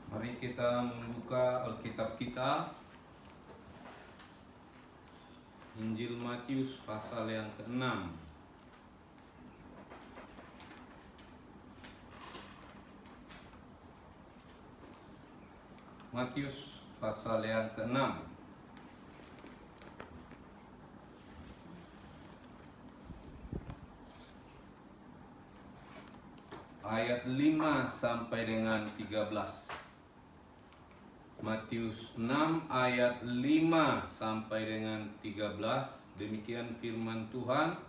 Mari kita membuka Alkitab kita, Injil Matius pasal yang ke-6. Matius pasal yang ke-6. Ayat 5 sampai dengan 13. Matius 6 ayat 5 sampai dengan 13. Demikian firman Tuhan.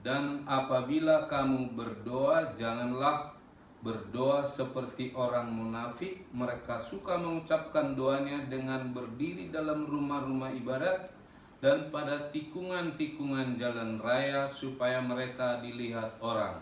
Dan apabila kamu berdoa, janganlah berdoa seperti orang munafik. Mereka suka mengucapkan doanya dengan berdiri dalam rumah-rumah ibadat dan pada tikungan-tikungan jalan raya supaya mereka dilihat orang.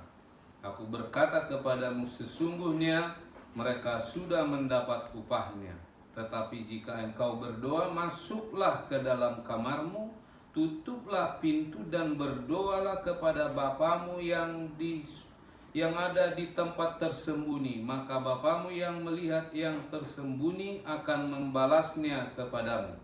Aku berkata kepadamu, sesungguhnya mereka sudah mendapat upahnya. Tetapi jika engkau berdoa, masuklah ke dalam kamarmu, tutuplah pintu dan berdoalah kepada Bapamu yang ada di tempat tersembunyi. Maka Bapamu yang melihat yang tersembunyi akan membalasnya kepadamu.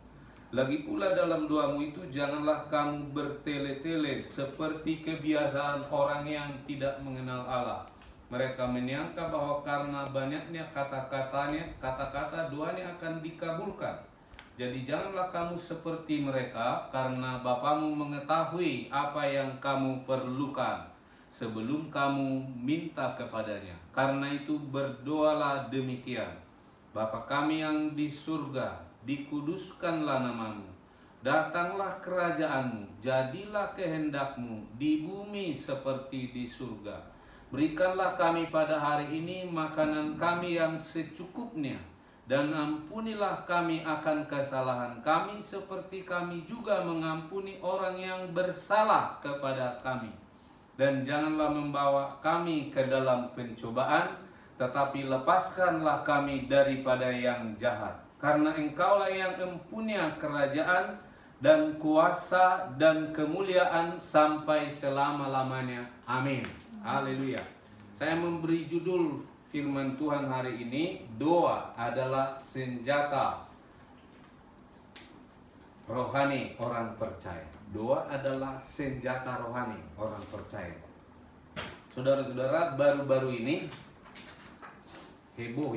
Lagi pula dalam doamu itu janganlah kamu bertele-tele seperti kebiasaan orang yang tidak mengenal Allah. Mereka menyangka bahwa karena banyaknya kata-kata doanya akan dikabulkan. Jadi janganlah kamu seperti mereka, karena Bapamu mengetahui apa yang kamu perlukan sebelum kamu minta kepadanya. Karena itu berdoalah demikian: Bapa kami yang di surga, dikuduskanlah namamu. Datanglah kerajaanmu, jadilah kehendakmu di bumi seperti di surga. Berikanlah kami pada hari ini makanan kami yang secukupnya, dan ampunilah kami akan kesalahan kami seperti kami juga mengampuni orang yang bersalah kepada kami. Dan janganlah membawa kami ke dalam pencobaan, tetapi lepaskanlah kami daripada yang jahat. Karena Engkaulah yang mempunyai kerajaan dan kuasa dan kemuliaan sampai selama-lamanya. Amin. Haleluya. Saya memberi judul firman Tuhan hari ini, doa adalah senjata rohani orang percaya. Doa adalah senjata rohani orang percaya. Saudara-saudara, baru-baru ini heboh.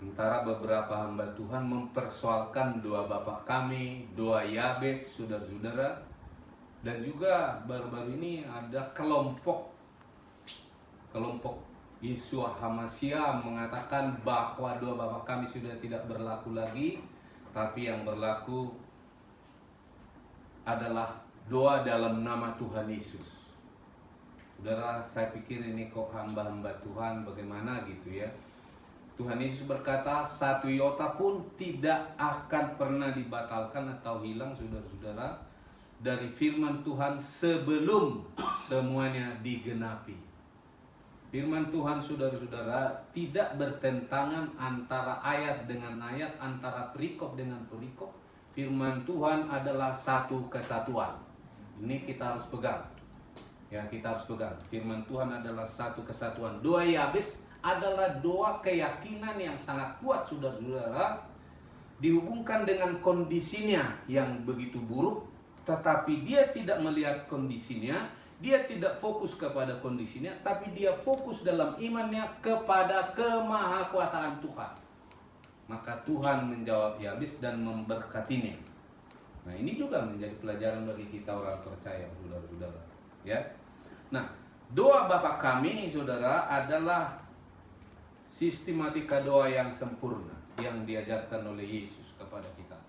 Antara beberapa hamba Tuhan mempersoalkan doa Bapak kami, doa Yabes, saudara-saudara. Dan juga baru-baru ini ada kelompok Yeshua Hamasya mengatakan bahwa doa Bapa kami sudah tidak berlaku lagi, tapi yang berlaku adalah doa dalam nama Tuhan Yesus. Saudara, saya pikir ini kok hamba-hamba Tuhan bagaimana gitu ya. Tuhan Yesus berkata, satu iota pun tidak akan pernah dibatalkan atau hilang, saudara-saudara, dari firman Tuhan sebelum semuanya digenapi. Firman Tuhan, saudara-saudara, tidak bertentangan antara ayat dengan ayat, antara perikop dengan perikop. Firman Tuhan adalah satu kesatuan. Ini kita harus pegang. Ya, kita harus pegang. Firman Tuhan adalah satu kesatuan. Doa Yabes adalah doa keyakinan yang sangat kuat, saudara-saudara, dihubungkan dengan kondisinya yang begitu buruk. Tetapi dia tidak melihat kondisinya, dia tidak fokus kepada kondisinya, tapi dia fokus dalam imannya kepada kemahakuasaan Tuhan. Maka Tuhan menjawab Yabes dan memberkatinya. Nah, ini juga menjadi pelajaran bagi kita orang percaya, saudara-saudara. Ya. Nah, doa Bapa kami, saudara, adalah sistematika doa yang sempurna yang diajarkan oleh Yesus kepada kita.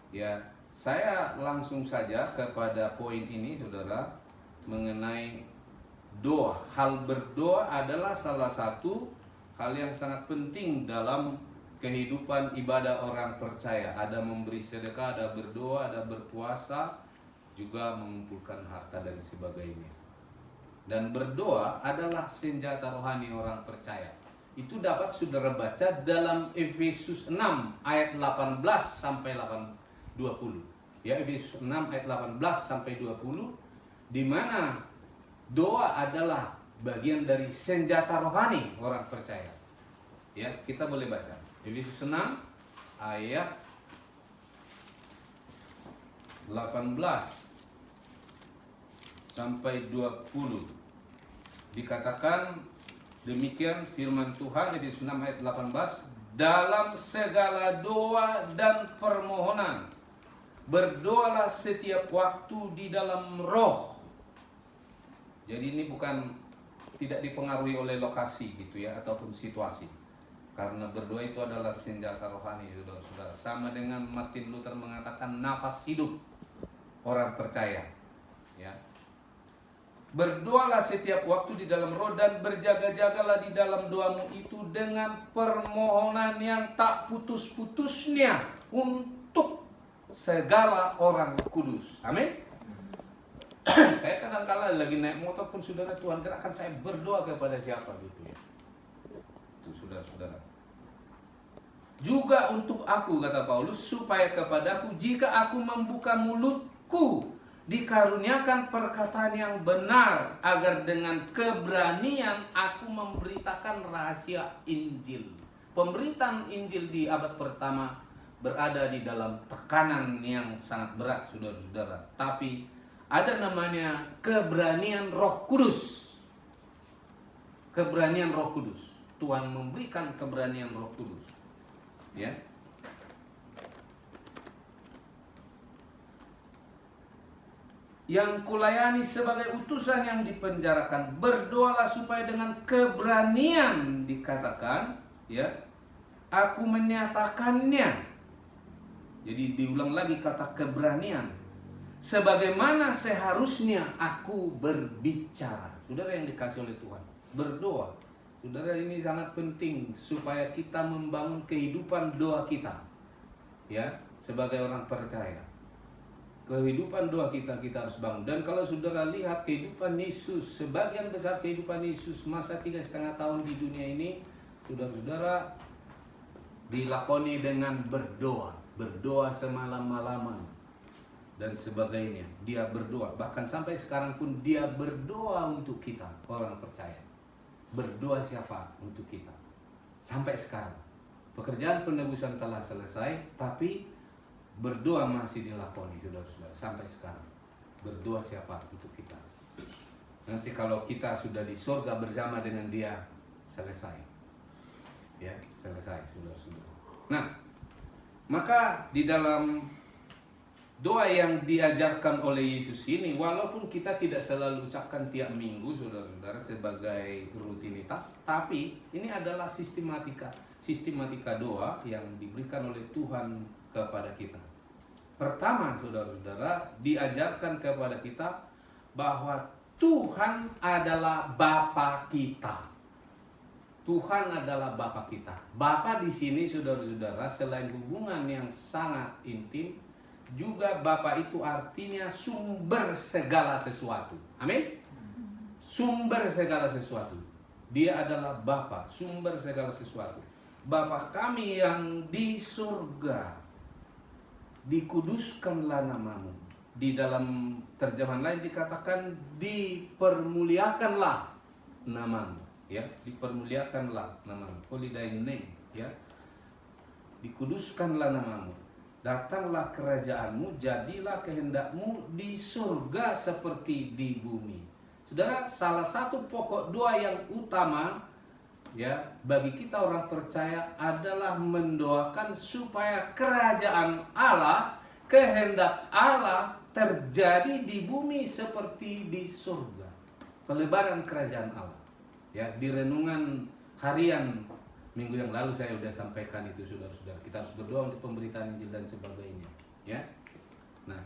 Ya. Saya langsung saja kepada poin ini, saudara, mengenai doa. Hal berdoa adalah salah satu hal yang sangat penting dalam kehidupan ibadah orang percaya. Ada memberi sedekah, ada berdoa, ada berpuasa, juga mengumpulkan harta dan sebagainya. Dan berdoa adalah senjata rohani orang percaya. Itu dapat saudara baca dalam Efesus 6 ayat 18 sampai 20. Ya, Efesus 6 ayat 18 sampai 20, di mana doa adalah bagian dari senjata rohani orang percaya. Ya, kita boleh baca. Efesus 6 ayat 18 sampai 20. Dikatakan demikian firman Tuhan, Efesus 6 ayat 18, dalam segala doa dan permohonan berdoalah setiap waktu di dalam roh. Jadi ini bukan tidak dipengaruhi oleh lokasi gitu ya, ataupun situasi. Karena berdoa itu adalah senjata rohani, saudara-saudara. Sama dengan Martin Luther mengatakan nafas hidup orang percaya. Ya. Berdoalah setiap waktu di dalam roh dan berjaga-jagalah di dalam doamu itu dengan permohonan yang tak putus-putusnya untuk segala orang kudus. Amin. Saya kadang-kala lagi naik motor pun, saudara, Tuhan gerakkan saya berdoa kepada siapa gitu ya. Itu saudara-saudara. Juga untuk aku, kata Paulus, supaya kepadaku jika aku membuka mulutku dikaruniakan perkataan yang benar, agar dengan keberanian aku memberitakan rahasia Injil. Pemberitaan Injil di abad pertama berada di dalam tekanan yang sangat berat, saudara-saudara. Tapi ada namanya keberanian Roh Kudus. Keberanian Roh Kudus. Tuhan memberikan keberanian Roh Kudus. Ya. Yang kulayani sebagai utusan yang dipenjarakan, berdoalah supaya dengan keberanian, dikatakan, ya, aku menyatakannya. Jadi diulang lagi kata keberanian. Sebagaimana seharusnya aku berbicara. Saudara yang dikasih oleh Tuhan, berdoa. Saudara, ini sangat penting supaya kita membangun kehidupan doa kita. Ya, sebagai orang percaya. Kehidupan doa kita harus bangun. Dan kalau saudara lihat kehidupan Yesus, sebagian besar kehidupan Yesus masa 3,5 tahun di dunia ini, saudara-saudara, dilakoni dengan berdoa. Berdoa semalam-malaman dan sebagainya. Dia berdoa. Bahkan sampai sekarang pun dia berdoa untuk kita, orang percaya. Berdoa siapa untuk kita? Sampai sekarang. Pekerjaan penebusan telah selesai, tapi berdoa masih dilakoni, saudara-saudara, sampai sekarang. Berdoa siapa untuk kita? Nanti kalau kita sudah di surga bersama dengan dia, selesai. Ya, selesai, saudara-saudara. Nah, maka di dalam doa yang diajarkan oleh Yesus ini, walaupun kita tidak selalu ucapkan tiap minggu, saudara-saudara, sebagai rutinitas, tapi ini adalah sistematika doa yang diberikan oleh Tuhan kepada kita. Pertama, saudara-saudara, diajarkan kepada kita bahwa Tuhan adalah Bapa kita. Tuhan adalah Bapa kita. Bapa di sini, saudara-saudara, selain hubungan yang sangat intim, juga Bapa itu artinya sumber segala sesuatu. Amin. Sumber segala sesuatu. Dia adalah Bapa, sumber segala sesuatu. Bapa kami yang di surga, dikuduskanlah namamu. Di dalam terjemahan lain dikatakan dipermuliakanlah namamu, ya, dipermuliakanlah namamu. Holy thy name, ya. Dikuduskanlah namamu. Datanglah kerajaanmu, jadilah kehendakmu di surga seperti di bumi. Saudara, salah satu pokok doa yang utama, ya, bagi kita orang percaya adalah mendoakan supaya kerajaan Allah, kehendak Allah terjadi di bumi seperti di surga. Pelebaran kerajaan Allah. Ya, di renungan harian minggu yang lalu saya sudah sampaikan itu, saudara-saudara. Kita harus berdoa untuk pemberitaan Injil dan sebagainya, ya. Nah,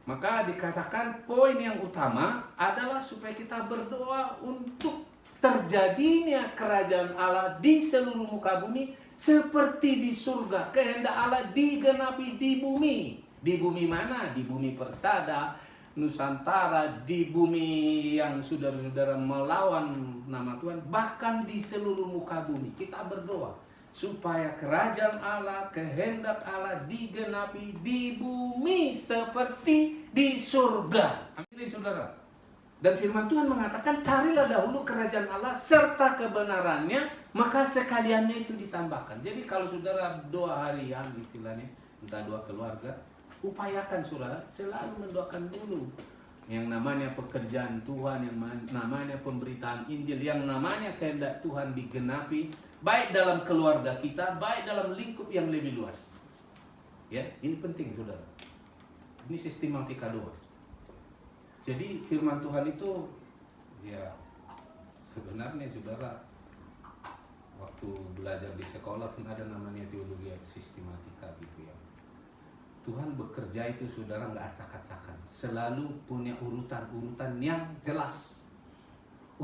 maka dikatakan poin yang utama adalah supaya kita berdoa untuk terjadinya kerajaan Allah di seluruh muka bumi seperti di surga. Kehendak Allah digenapi di bumi. Di bumi mana? Di bumi Persada, Nusantara, di bumi yang saudara-saudara melawan nama Tuhan, bahkan di seluruh muka bumi. Kita berdoa supaya kerajaan Allah, kehendak Allah digenapi di bumi seperti di surga. Amin, saudara. Dan firman Tuhan mengatakan, carilah dahulu kerajaan Allah serta kebenarannya, maka sekaliannya itu ditambahkan. Jadi kalau saudara doa harian istilahnya, entah doa keluarga, upayakan saudara selalu mendoakan dulu yang namanya pekerjaan Tuhan, yang namanya pemberitaan Injil, yang namanya kehendak Tuhan digenapi, baik dalam keluarga kita, baik dalam lingkup yang lebih luas. Ya, ini penting saudara. Ini sistematika doa. Jadi firman Tuhan itu, ya sebenarnya saudara, waktu belajar di sekolah pun ada namanya teologi sistematika gitu ya. Tuhan bekerja itu saudara nggak acak-acakan, selalu punya urutan-urutan yang jelas,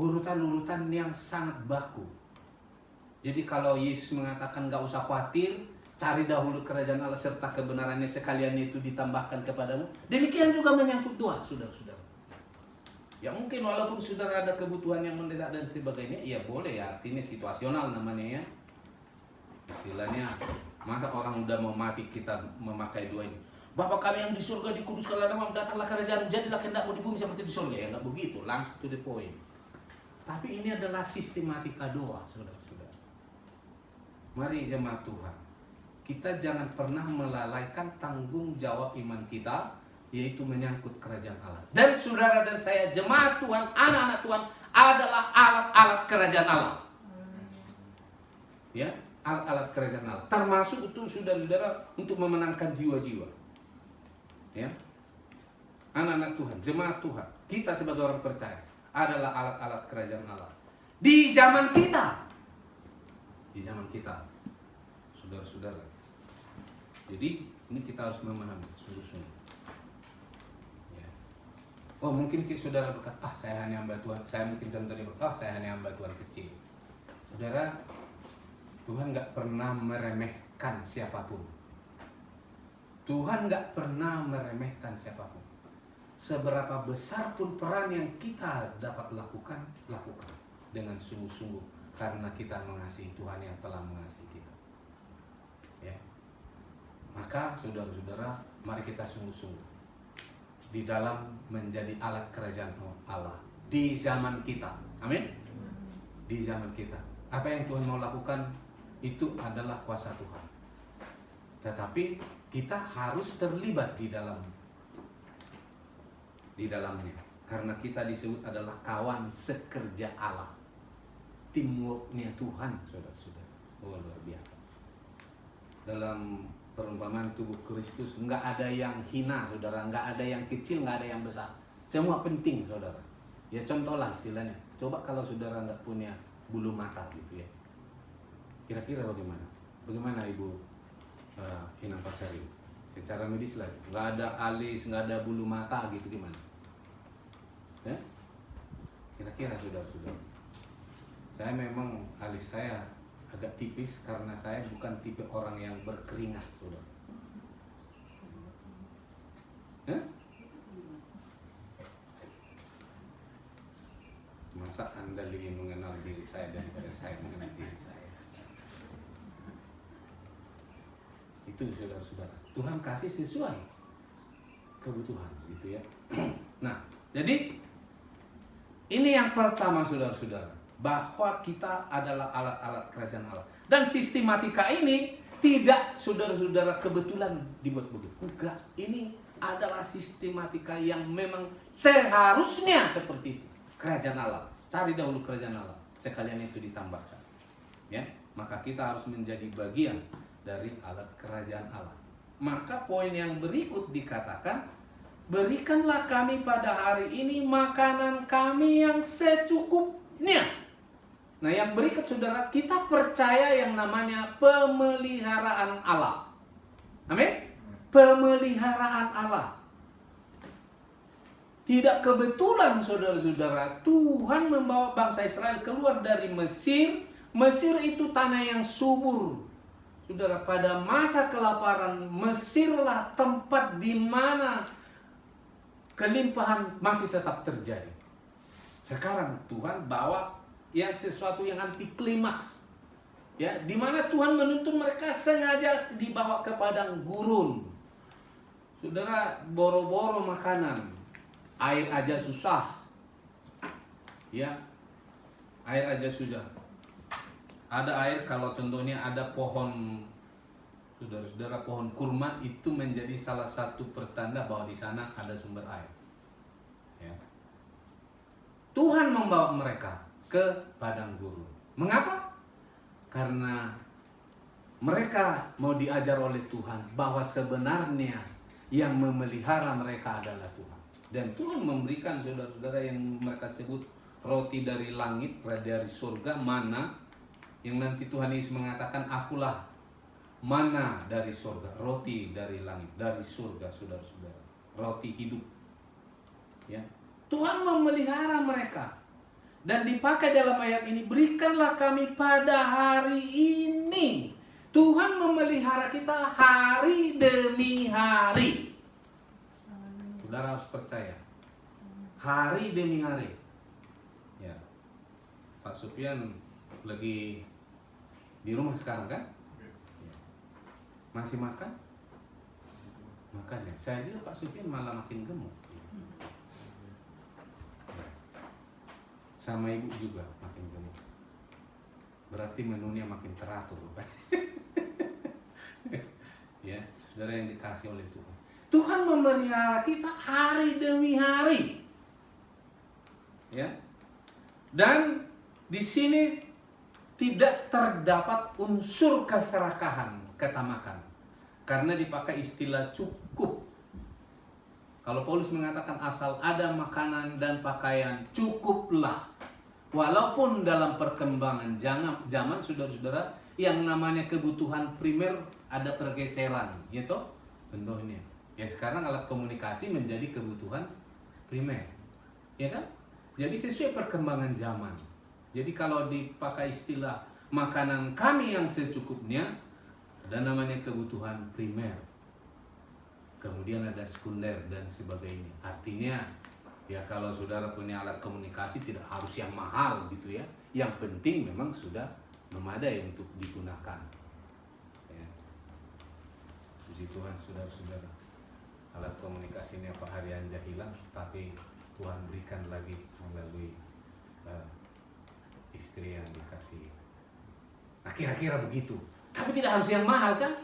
urutan-urutan yang sangat baku. Jadi kalau Yesus mengatakan nggak usah khawatir, cari dahulu kerajaan Allah serta kebenarannya, sekalian itu ditambahkan kepadamu, demikian juga menyangkut doa, saudara-saudara. Ya mungkin walaupun saudara ada kebutuhan yang mendesak dan sebagainya, ya boleh ya, artinya situasional namanya ya. Istilahnya, masa orang udah mau mati kita memakai doa ini. Bapa kami yang di surga, dikuduskanlah namamu, datanglah kerajaan, jadilah kehendakmu di bumi seperti di surga. Ya nggak begitu, langsung to the point. Tapi ini adalah sistematika doa, saudara-saudara. Mari jemaat Tuhan, kita jangan pernah melalaikan tanggung jawab iman kita, yaitu menyangkut kerajaan Allah. Dan saudara dan saya, jemaat Tuhan, anak-anak Tuhan, adalah alat-alat kerajaan Allah. Ya, alat-alat kerajaan Allah. Termasuk itu saudara-saudara untuk memenangkan jiwa-jiwa. Ya, anak-anak Tuhan, jemaat Tuhan, kita sebagai orang percaya adalah alat-alat kerajaan Allah. Di zaman kita, saudara-saudara. Jadi ini kita harus memahami sungguh-sungguh. Oh mungkin saudara berkata, saya hanya hamba Tuhan, saya mungkin contohnya saya hanya hamba Tuhan kecil. Saudara, Tuhan nggak pernah meremehkan siapapun. Tuhan nggak pernah meremehkan siapapun. Seberapa besar pun peran yang kita dapat lakukan dengan sungguh-sungguh, karena kita mengasihi Tuhan yang telah mengasihi kita. Ya, maka saudara-saudara, mari kita sungguh-sungguh di dalam menjadi alat kerajaan Allah di zaman kita. Amin. Di zaman kita, apa yang Tuhan mau lakukan itu adalah kuasa Tuhan. Tetapi kita harus terlibat di dalamnya, karena kita disebut adalah kawan sekerja Allah, teamworknya Tuhan, saudara-saudara. Oh, luar biasa. Dalam perumpamaan tubuh Kristus, nggak ada yang hina, saudara, nggak ada yang kecil, nggak ada yang besar, semua penting, saudara. Ya contohlah istilahnya, coba kalau saudara nggak punya bulu mata gitu ya, kira-kira bagaimana Ibu Inang Pasari, secara medis lah, nggak ada alis, nggak ada bulu mata gitu, gimana ya? Kira-kira saudara-saudara, saya memang alis saya agak tipis karena saya bukan tipe orang yang berkeringat, saudara. Masa Anda lebih mengenal diri saya daripada saya mengenal diri saya? Itu saudara-saudara, Tuhan kasih sesuai kebutuhan gitu ya. Nah, jadi ini yang pertama saudara-saudara, bahwa kita adalah alat-alat kerajaan Allah. Dan sistematika ini tidak saudara-saudara kebetulan dibuat begitu. Enggak, ini adalah sistematika yang memang seharusnya seperti itu. Kerajaan Allah, cari dahulu kerajaan Allah, sekalian itu ditambahkan. Ya, maka kita harus menjadi bagian dari alat kerajaan Allah. Maka poin yang berikut dikatakan, berikanlah kami pada hari ini makanan kami yang secukupnya. Nah yang berikut saudara, kita percaya yang namanya pemeliharaan Allah. Amin? Pemeliharaan Allah. Tidak kebetulan saudara-saudara, Tuhan membawa bangsa Israel keluar dari Mesir. Mesir itu tanah yang subur. Saudara, pada masa kelaparan, Mesirlah tempat di mana kelimpahan masih tetap terjadi. Sekarang Tuhan bawa yang sesuatu yang anti klimaks. Ya, di mana Tuhan menuntun mereka sengaja dibawa ke padang gurun. Saudara, boro-boro makanan, air aja susah. Ya. Air aja susah. Ada air kalau contohnya ada pohon, saudara-saudara, pohon kurma itu menjadi salah satu pertanda bahwa di sana ada sumber air. Ya. Tuhan membawa mereka ke padang gurun. Mengapa? Karena mereka mau diajar oleh Tuhan bahwa sebenarnya yang memelihara mereka adalah Tuhan. Dan Tuhan memberikan saudara-saudara yang mereka sebut roti dari langit, dari surga, mana, yang nanti Tuhan Yesus mengatakan, akulah mana dari surga, roti dari langit, dari surga, saudara-saudara, roti hidup. Ya. Tuhan memelihara mereka. Dan dipakai dalam ayat ini, berikanlah kami pada hari ini. Tuhan memelihara kita hari demi hari. Saudara harus percaya. Hari demi hari. Ya. Pak Supian lagi di rumah sekarang kan? Ya. Masih makan? Makan ya. Saya lihat Pak Supian malah makin gemuk. Sama ibu juga makin gemuk. Berarti menunya makin teratur. Ya, saudara yang dikasih oleh Tuhan. Tuhan memelihara kita hari demi hari. Ya. Dan di sini tidak terdapat unsur keserakahan, ketamakan. Karena dipakai istilah cukup. Kalau Paulus mengatakan asal ada makanan dan pakaian, cukuplah. Walaupun dalam perkembangan zaman saudara-saudara, yang namanya kebutuhan primer ada pergeseran, gitu. Contohnya, ya sekarang alat komunikasi menjadi kebutuhan primer, ya kan? Jadi sesuai perkembangan zaman. Jadi kalau dipakai istilah makanan kami yang secukupnya, ada namanya kebutuhan primer. Kemudian ada sekunder dan sebagainya. Artinya, ya kalau saudara punya alat komunikasi tidak harus yang mahal gitu ya. Yang penting memang sudah memadai untuk digunakan. Ya. Puji Tuhan, saudara-saudara. Alat komunikasinya Pak Haryanja hilang, tapi Tuhan berikan lagi melalui istri yang dikasih. Nah, kira-kira begitu. Tapi tidak harus yang mahal kan?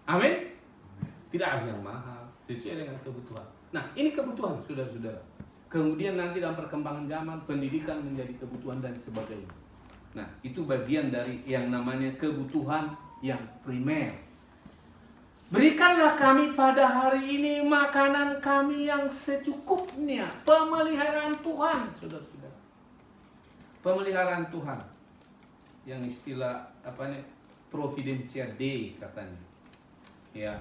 Amin? Tidak harus yang mahal, sesuai dengan kebutuhan. Nah, ini kebutuhan, saudara-saudara. Kemudian nanti dalam perkembangan zaman, pendidikan menjadi kebutuhan dan sebagainya. Nah, itu bagian dari yang namanya kebutuhan yang primer. Berikanlah kami pada hari ini makanan kami yang secukupnya. Pemeliharaan Tuhan, saudara-saudara. Pemeliharaan Tuhan. Yang istilah Providentia Dei katanya. Ya,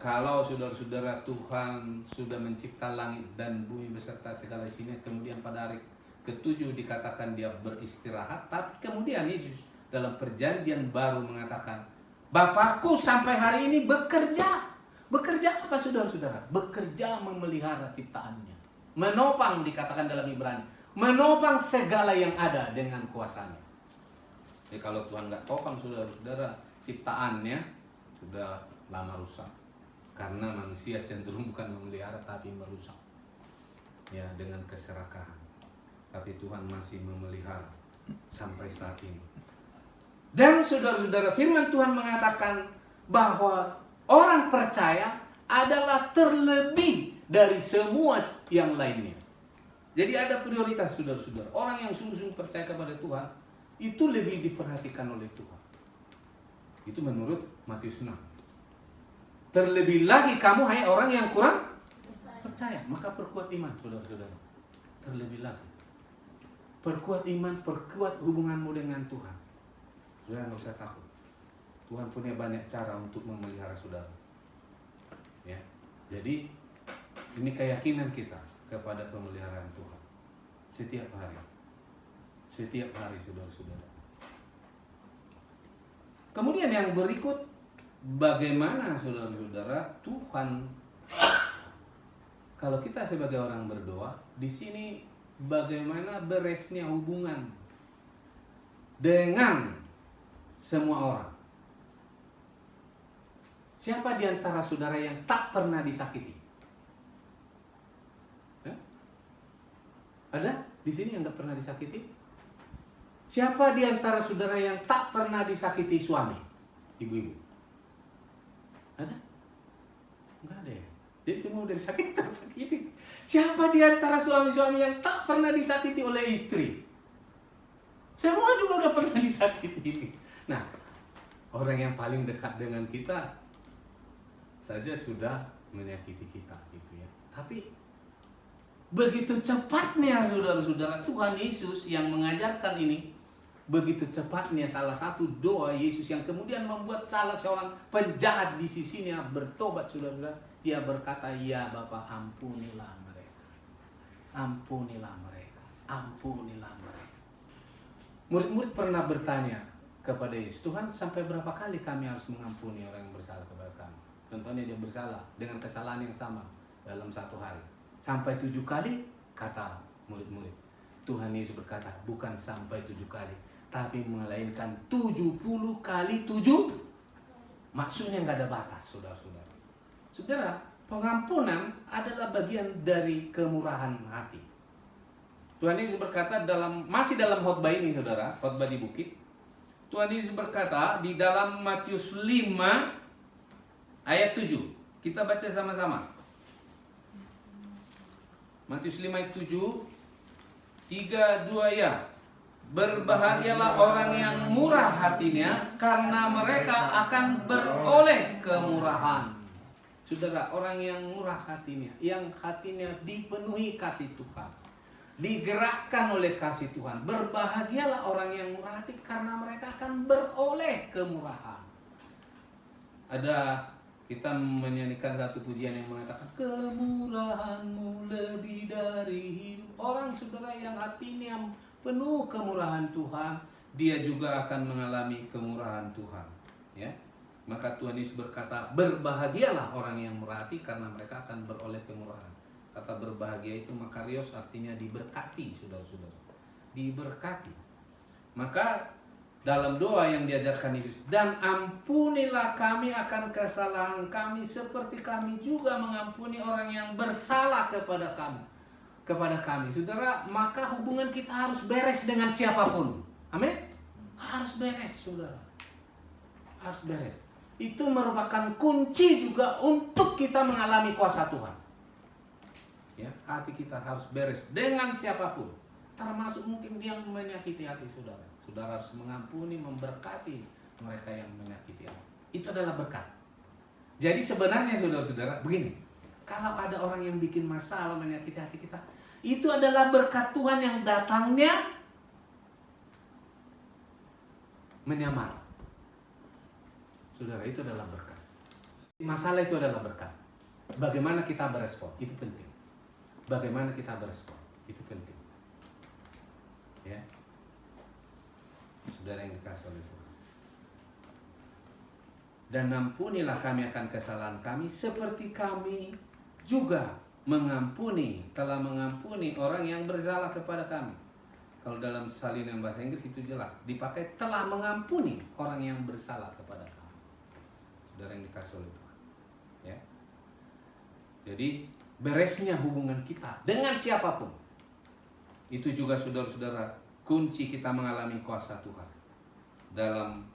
kalau saudara-saudara Tuhan sudah mencipta langit dan bumi beserta segala isinya, kemudian pada hari ke-7 dikatakan dia beristirahat, tapi kemudian Yesus dalam perjanjian baru mengatakan, Bapakku sampai hari ini bekerja. Bekerja apa saudara-saudara? Bekerja memelihara ciptaannya. Menopang dikatakan dalam Ibrani. Menopang segala yang ada dengan kuasanya. Jadi kalau Tuhan nggak topang saudara-saudara, ciptaannya sudah lama rusak. Karena manusia cenderung bukan memelihara tapi merusak. Ya, dengan keserakahan. Tapi Tuhan masih memelihara sampai saat ini. Dan saudara-saudara, firman Tuhan mengatakan bahwa orang percaya adalah terlebih dari semua yang lainnya. Jadi ada prioritas saudara-saudara. Orang yang sungguh-sungguh percaya kepada Tuhan itu lebih diperhatikan oleh Tuhan. Itu menurut Matius 6. Terlebih lagi kamu hai orang yang kurang percaya, maka perkuat iman, saudara-saudara. Terlebih lagi. Perkuat iman, perkuat hubunganmu dengan Tuhan. Saudara nggak usah takut. Tuhan punya banyak cara untuk memelihara saudara. Ya. Jadi ini keyakinan kita kepada pemeliharaan Tuhan. Setiap hari. Setiap hari, saudara-saudara. Kemudian yang berikut, bagaimana saudara-saudara Tuhan, kalau kita sebagai orang berdoa, di sini bagaimana beresnya hubungan dengan semua orang. Siapa di antara saudara yang tak pernah disakiti? Ada di sini yang nggak pernah disakiti? Siapa di antara saudara yang tak pernah disakiti suami? Ibu-ibu. Ada? Enggak ada ya? Jadi semua udah disakiti, tersakiti. Siapa di antara suami-suami yang tak pernah disakiti oleh istri? Semua juga udah pernah disakiti. Nah, orang yang paling dekat dengan kita saja sudah menyakiti kita gitu ya. Tapi begitu cepatnya saudara-saudara, Tuhan Yesus yang mengajarkan ini, begitu cepatnya salah satu doa Yesus yang kemudian membuat salah seorang penjahat di sisinya bertobat, saudara-saudara. Dia berkata, "Ya Bapa, ampunilah mereka. Ampunilah mereka. Ampunilah mereka." Murid-murid pernah bertanya kepada Yesus, "Tuhan, sampai berapa kali kami harus mengampuni orang yang bersalah kepada kami?" Contohnya dia bersalah dengan kesalahan yang sama dalam satu hari. Sampai 7 kali, kata murid-murid. Tuhan Yesus berkata, bukan sampai 7 kali, tapi melainkan 70 kali 7. Maksudnya nggak ada batas, saudara-saudara. Saudara, pengampunan adalah bagian dari kemurahan hati. Tuhan Yesus berkata masih dalam khotbah ini, saudara, khotbah di bukit. Tuhan Yesus berkata di dalam Matius 5 ayat 7. Kita baca sama-sama. Matius 5 ayat 7. 3, 2 ya. Berbahagialah orang yang murah hatinya, karena mereka akan beroleh kemurahan. Saudara, orang yang murah hatinya, yang hatinya dipenuhi kasih Tuhan, digerakkan oleh kasih Tuhan. Berbahagialah orang yang murah hati, karena mereka akan beroleh kemurahan. Kita menyanyikan satu pujian yang mengatakan, kemurahan-Mu lebih dari hidup. Orang, saudara, yang hatinya penuh kemurahan Tuhan, dia juga akan mengalami kemurahan Tuhan. Ya, maka Tuhan Yesus berkata, berbahagialah orang yang murah hati, karena mereka akan beroleh kemurahan. Kata berbahagia itu makarios, artinya diberkati, saudara-saudara. Diberkati. Maka dalam doa yang diajarkan Yesus, dan ampunilah kami akan kesalahan kami, seperti kami juga mengampuni orang yang bersalah kepada kami. Saudara, maka hubungan kita harus beres dengan siapapun. Amin? Harus beres, saudara. Harus beres. Itu merupakan kunci juga untuk kita mengalami kuasa Tuhan. Ya, hati kita harus beres dengan siapapun, termasuk mungkin yang menyakiti hati saudara. Saudara harus mengampuni, memberkati mereka yang menyakiti hati. Itu adalah berkat. Jadi sebenarnya saudara-saudara, begini, kalau ada orang yang bikin masalah, menyakiti hati kita, itu adalah berkat Tuhan yang datangnya menyamar. Saudara, itu adalah berkat. Masalah itu adalah berkat. Bagaimana kita berespon, itu penting. Bagaimana kita berespon, itu penting. Ya, saudara yang dikasih oleh Tuhan. Dan ampunilah kami akan kesalahan kami, seperti kami juga telah mengampuni orang yang bersalah kepada kami. Kalau dalam salinan bahasa Inggris itu jelas, dipakai telah mengampuni orang yang bersalah kepada kami. Saudara yang dikasih oleh Tuhan. Ya. Jadi beresnya hubungan kita dengan siapapun, itu juga saudara-saudara kunci kita mengalami kuasa Tuhan dalam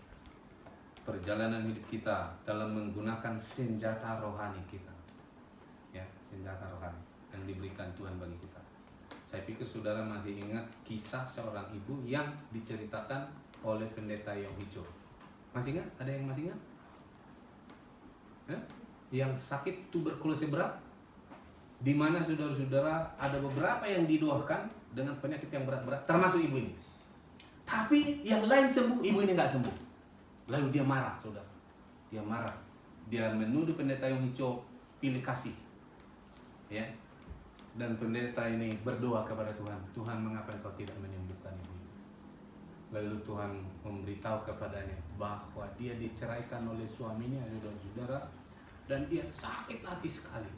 perjalanan hidup kita, dalam menggunakan senjata rohani kita. Ya, senjata rohani yang diberikan Tuhan bagi kita. Saya pikir saudara masih ingat kisah seorang ibu yang diceritakan oleh pendeta Yong Hee-cho. Masih ingat? Ada yang masih ingat? Yang sakit tuberkulosis berat, di mana saudara-saudara ada beberapa yang didoakan dengan penyakit yang berat-berat, termasuk ibu ini. Tapi yang lain sembuh, ibu ini nggak sembuh. Lalu dia marah, saudara. Dia marah. Dia menuduh pendeta Yong Hee-cho pilih kasih. Ya. Dan pendeta ini berdoa kepada Tuhan, Tuhan, mengapa Engkau tidak menyembuhkan ibu ini? Lalu Tuhan memberitahu kepadanya bahwa dia diceraikan oleh suaminya, saudara-saudara, dan dia sakit hati sekali.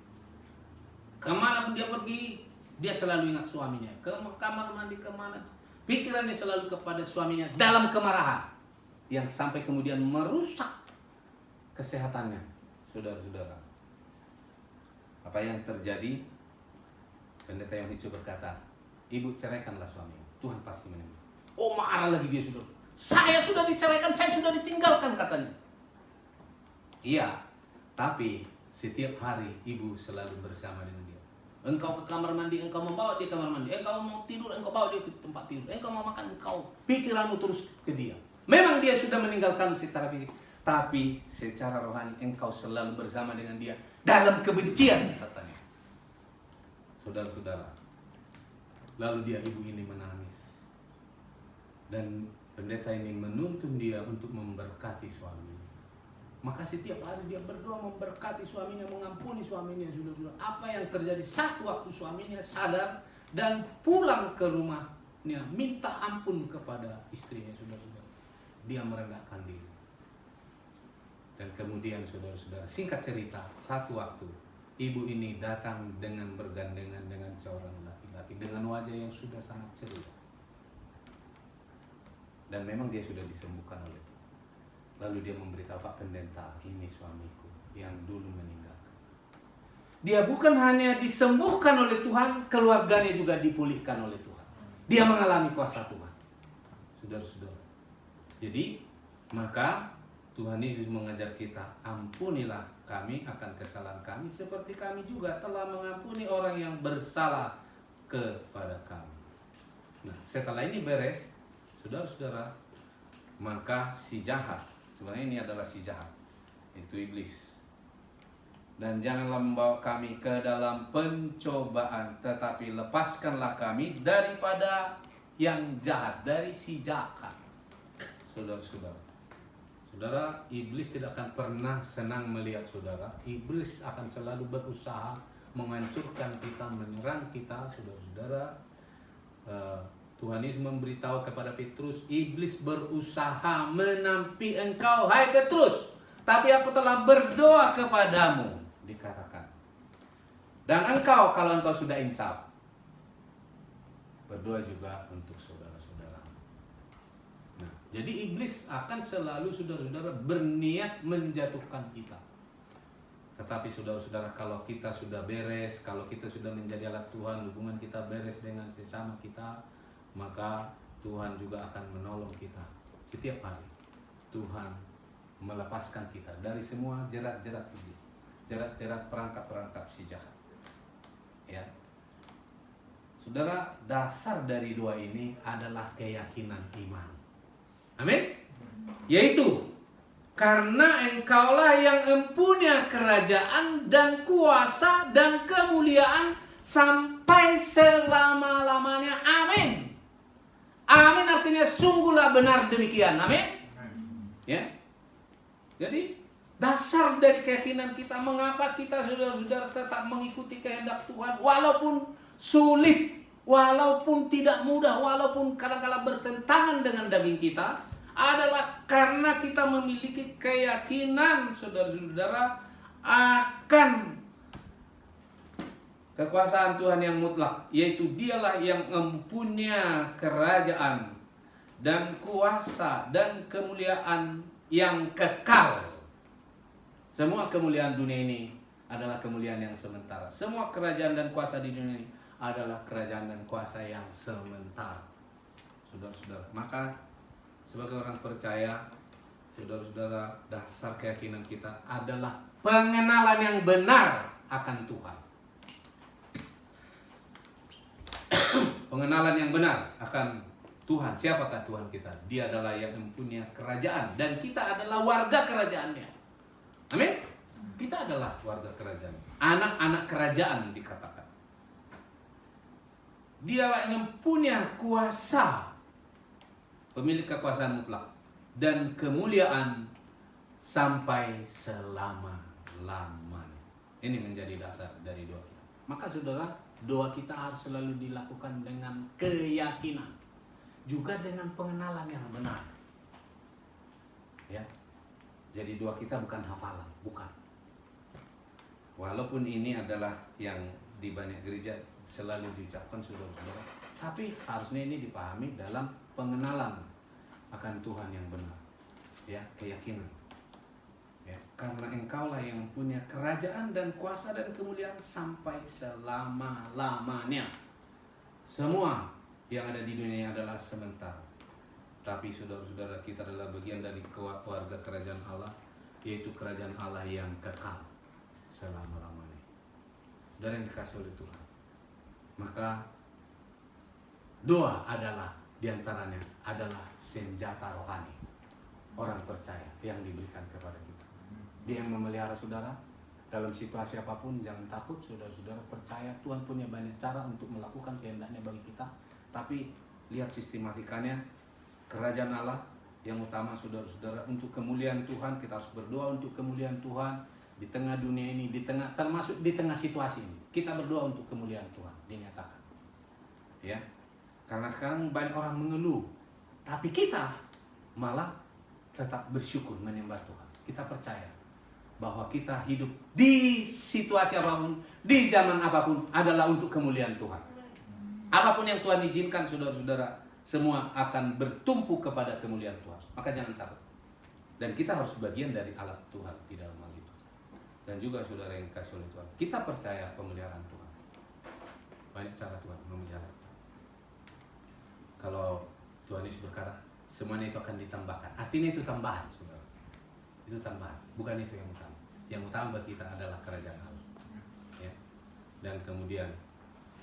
Kemana pun dia pergi, dia selalu ingat suaminya. Ke kamar mandi, kemana, pikirannya selalu kepada suaminya dalam kemarahan, yang sampai kemudian merusak kesehatannya, saudara-saudara. Apa yang terjadi? Pendeta Yong Hee-cho berkata, ibu ceraikanlah suamimu, Tuhan pasti menyembuhkan. Oh, marah lagi dia, saudara. Saya sudah diceraikan, saya sudah ditinggalkan, katanya. Iya, tapi setiap hari ibu selalu bersama dengan dia. Engkau ke kamar mandi, engkau membawa dia ke kamar mandi. Engkau mau tidur, engkau bawa dia ke tempat tidur. Engkau mau makan, engkau pikiranmu terus ke dia. Memang dia sudah meninggalkan secara fisik, tapi secara rohani engkau selalu bersama dengan dia dalam kebencian, katanya. Saudara-saudara, lalu dia, ibu ini menangis. Dan pendeta ini menuntun dia untuk memberkati suaminya. Maka setiap hari dia berdoa memberkati suaminya, mengampuni suaminya, saudara-saudara. Apa yang terjadi? Satu waktu suaminya sadar dan pulang ke rumahnya, minta ampun kepada istrinya, saudara-saudara. Dia merendahkan diri. Dan kemudian, saudara-saudara, singkat cerita, satu waktu ibu ini datang dengan bergandengan dengan seorang laki-laki dengan wajah yang sudah sangat ceria. Dan memang dia sudah disembuhkan oleh Tuhan. Lalu dia memberitahu, Pak Pendeta, ini suamiku yang dulu meninggalkan. Dia bukan hanya disembuhkan oleh Tuhan, keluarganya juga dipulihkan oleh Tuhan. Dia mengalami kuasa Tuhan. Saudara-saudara. Jadi, maka Tuhan Yesus mengajar kita, ampunilah kami akan kesalahan kami seperti kami juga telah mengampuni orang yang bersalah kepada kami. Nah, setelah ini beres, saudara-saudara, maka si jahat, sebenarnya ini adalah si jahat, itu iblis. Dan janganlah membawa kami ke dalam pencobaan, tetapi lepaskanlah kami daripada yang jahat, dari si jahat. Saudara-saudara, saudara, iblis tidak akan pernah senang melihat saudara. Iblis akan selalu berusaha menghancurkan kita, menyerang kita, saudara-saudara. Tuhan Yesus memberitahu kepada Petrus, iblis berusaha menampi engkau, hai Petrus, tapi aku telah berdoa kepadamu, dikatakan. Dan engkau, kalau engkau sudah insaf, berdoa juga untuk saudara-saudara. Nah, jadi iblis akan selalu, saudara-saudara, berniat menjatuhkan kita. Tetapi saudara-saudara, kalau kita sudah beres, kalau kita sudah menjadi alat Tuhan, hubungan kita beres dengan sesama kita, maka Tuhan juga akan menolong kita. Setiap hari Tuhan melepaskan kita dari semua jerat-jerat iblis, jerat-jerat perangkap-perangkap si jahat. Ya, saudara, dasar dari doa ini adalah keyakinan iman. Amin. Yaitu karena engkaulah yang empunya kerajaan dan kuasa dan kemuliaan sampai selama-lamanya. Amin. Amin artinya sungguhlah benar demikian. Amin. Ya. Jadi dasar dari keyakinan kita, mengapa kita saudara-saudara tetap mengikuti kehendak Tuhan walaupun sulit, walaupun tidak mudah, walaupun kadang-kala bertentangan dengan daging kita, adalah karena kita memiliki keyakinan saudara-saudara akan kekuasaan Tuhan yang mutlak, yaitu dialah yang mempunyai kerajaan dan kuasa dan kemuliaan yang kekal. Semua kemuliaan dunia ini adalah kemuliaan yang sementara. Semua kerajaan dan kuasa di dunia ini adalah kerajaan dan kuasa yang sementara. Saudara-saudara, maka sebagai orang percaya, saudara-saudara, dasar keyakinan kita adalah pengenalan yang benar akan Tuhan. Pengenalan yang benar akan Tuhan. Siapakah Tuhan kita? Dia adalah yang mempunyai kerajaan dan kita adalah warga kerajaannya. Amin. Kita adalah warga kerajaan, anak-anak kerajaan dikatakan. Dialah yang mempunyai kuasa, pemilik kekuasaan mutlak dan kemuliaan sampai selama-lamanya. Ini menjadi dasar dari doa kita. Maka saudara, doa kita harus selalu dilakukan dengan keyakinan, juga dengan pengenalan yang benar. Ya. Jadi doa kita bukan hafalan, bukan. Walaupun ini adalah yang di banyak gereja selalu diucapkan saudara-saudara, tapi harusnya ini dipahami dalam pengenalan akan Tuhan yang benar. Ya, keyakinan. Ya, karena engkaulah yang punya kerajaan dan kuasa dan kemuliaan sampai selama-lamanya. Semua yang ada di dunia ini adalah sementara. Tapi saudara-saudara, kita adalah bagian dari keluarga kerajaan Allah, yaitu kerajaan Allah yang kekal selama-lamanya. Dan yang dikasih oleh Tuhan. Maka doa adalah diantaranya adalah senjata rohani orang percaya yang diberikan kepada kita. Dia yang memelihara saudara dalam situasi apapun. Jangan takut, saudara-saudara, percaya Tuhan punya banyak cara untuk melakukan kehendaknya bagi kita. Tapi lihat sistematikanya, kerajaan Allah yang utama, saudara-saudara, untuk kemuliaan Tuhan. Kita harus berdoa untuk kemuliaan Tuhan di tengah dunia ini, termasuk di tengah situasi ini. Kita berdoa untuk kemuliaan Tuhan dinyatakan, ya. Karena sekarang banyak orang mengeluh, tapi kita malah tetap bersyukur menyembah Tuhan. Kita percaya bahwa kita hidup di situasi apapun, di zaman apapun adalah untuk kemuliaan Tuhan. Apapun yang Tuhan izinkan, saudara-saudara, semua akan bertumpu kepada kemuliaan Tuhan. Maka jangan takut. Dan kita harus bagian dari alat Tuhan di dalam hal itu. Dan juga saudara yang dikasih oleh Tuhan, kita percaya pemeliharaan Tuhan. Banyak cara Tuhan memelihara kita. Kalau Tuhan Yesus berkata, semuanya itu akan ditambahkan. Artinya itu tambahan, saudara. Itu tambahan, bukan itu yang utama. Yang utama bagi kita adalah kerajaan Allah. Ya. Dan kemudian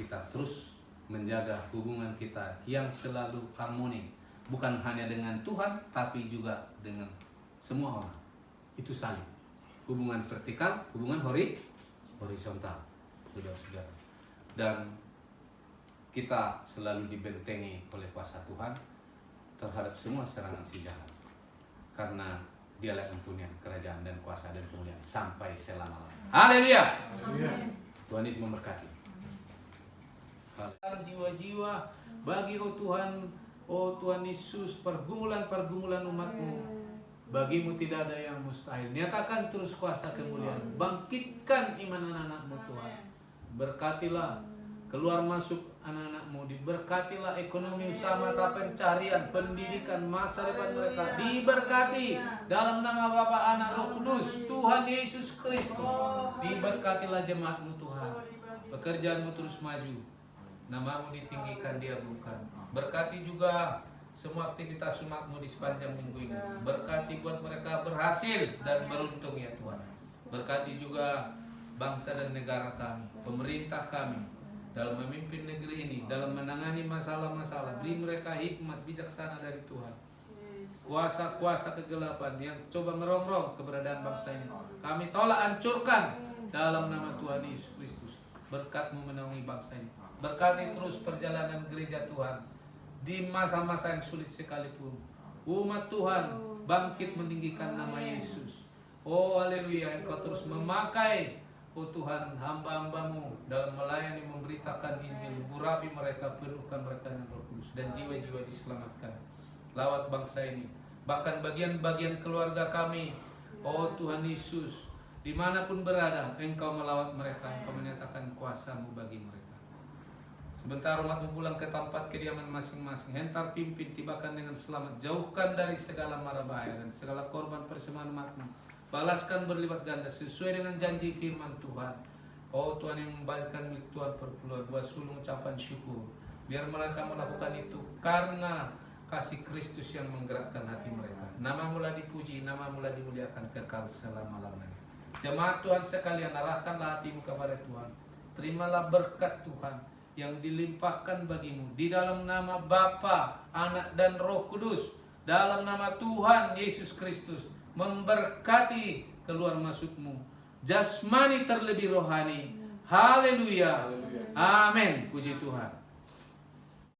kita terus menjaga hubungan kita yang selalu harmoni. Bukan hanya dengan Tuhan, tapi juga dengan semua orang. Itu saling. Hubungan vertikal, hubungan horizontal, saudara-saudara. Dan kita selalu dibentengi oleh kuasa Tuhan terhadap semua serangan si jahat. Karena Dialah yang punya kerajaan dan kuasa dan kemuliaan sampai selama-lamanya. Haleluya. Tuhan Yesus memberkati. Jiwa-jiwa bagi Tuhan Yesus, pergumulan umatmu. Bagimu tidak ada yang mustahil. Nyatakan terus kuasa kemuliaan. Bangkitkan iman anak-anakmu Tuhan. Berkatilah keluar masuk anak-anakmu. Diberkatilah ekonomi usaha mata pencarian, pendidikan, masa depan mereka. Diberkati dalam nama Bapa, Anak, Roh Kudus, Tuhan Yesus Kristus. Diberkatilah jemaatmu Tuhan. Pekerjaanmu terus maju. Namamu ditinggikan, diagungkan. Berkati juga semua aktivitas umatmu di sepanjang minggu ini. Berkati buat mereka berhasil dan beruntung ya Tuhan. Berkati juga bangsa dan negara kami, pemerintah kami, dalam memimpin negeri ini, dalam menangani masalah-masalah. Beri mereka hikmat bijaksana dari Tuhan. Kuasa-kuasa kegelapan yang coba merongrong keberadaan bangsa ini, kami tolak, hancurkan dalam nama Tuhan Yesus Kristus. Berkat-Mu menaungi bangsa ini. Berkati terus perjalanan gereja Tuhan di masa-masa yang sulit sekalipun. Umat Tuhan bangkit meninggikan nama Yesus. Oh haleluya, Engkau terus memakai Tuhan hamba-hambamu dalam melayani, memberitakan Injil. Urapi mereka, penuhkan mereka dengan Roh Kudus, dan jiwa-jiwa diselamatkan. Lawat bangsa ini, bahkan bagian-bagian keluarga kami. Oh Tuhan Yesus, dimanapun berada, Engkau melawat mereka, Engkau menyatakan kuasa-Mu bagi mereka. Sebentar umatmu pulang ke tempat kediaman masing-masing. Hentar, pimpin, tibakan dengan selamat. Jauhkan dari segala mara bahaya dan segala korban persembahan umatmu. Balaskan berlipat ganda sesuai dengan janji firman Tuhan. Oh Tuhan yang membalikkan milik Tuhan perpuluhan, buat sulung ucapan syukur. Biar mereka melakukan itu karena kasih Kristus yang menggerakkan hati mereka. Nama-Mu lah dipuji, Nama-Mu lah dimuliakan kekal selama-lamanya. Jemaat Tuhan sekalian, arahkanlah hatimu kepada Tuhan. Terimalah berkat Tuhan yang dilimpahkan bagimu di dalam nama Bapa, Anak, dan Roh Kudus. Dalam nama Tuhan Yesus Kristus, memberkati keluar masukmu, jasmani terlebih rohani. Haleluya. Amin. Puji Tuhan.